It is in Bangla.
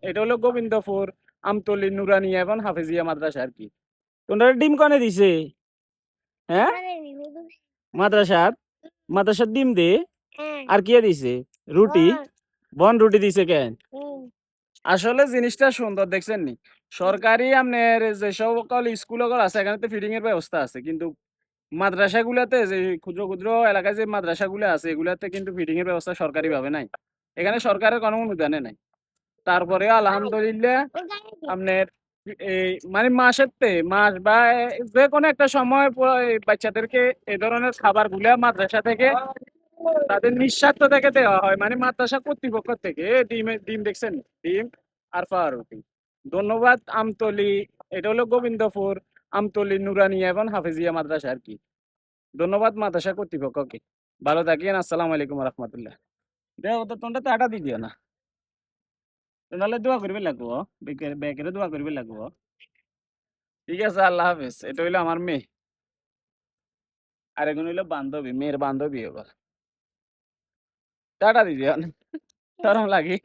এটা হলো গোবিন্দপুর আমতলী নুরানিয়া এবং হাফেজিয়া মাদ্রাসা আর কি। তোমরা ডিম কনে দিছে? হ্যাঁ, মাদ্রাসার মাদ্রাসার ডিম দে আর কি দিছে? রুটি, বন রুটি দিছে কেন? আসলে জিনিসটা সুন্দর দেখছেন নি? সরকারি আপনার যে সকল স্কুলগুলো আছে এখানে তো ফিডিং এর ব্যবস্থা আছে, কিন্তু মাদ্রাসাগুলাতে যে ক্ষুদ্র ক্ষুদ্র এলাকায় যে মাদ্রাসাগুলো আছে এগুলাতে কিন্তু ফিডিং এর ব্যবস্থা সরকারি ভাবে নাই। এখানে সরকারের কোনো অনুদানে নাই। তারপরে আলহামদুলিল্লাহ আপনার এই মানে মাস বা যে কোনো একটা সময় এই বাচ্চাদেরকে এই ধরনের খাবার গুলা মাদ্রাসা থেকে তাদের নিঃস্বার্থ থেকে দেওয়া হয়, মানে মাদ্রাসা কর্তৃপক্ষ থেকে। ডিম দেখছেন, ডিম আর পাউরুটি। ধন্যবাদ আমতলী, এটা হলো গোবিন্দপুর আমতলী নুরানিয়া এবং হাফেজিয়া মাদ্রাসা আর কি। ধন্যবাদ মাদ্রাসা কর্তৃপক্ষকে। ভালো থাকেন। আসসালামু আলাইকুম রহমতুল্লাহ। দেখো তো তোমরা তো আটা দিও না, নাহলে দোয়া করবে লাগবো, বেকেরে দোয়া করবে লাগবো। ঠিক আছে, আল্লাহ হাফেজ। এটা হইলো আমার মেয়ে, আর এখন হইলো বান্ধবী, মেয়ের বান্ধবী এবার। টাটা দিদি, শরম লাগে।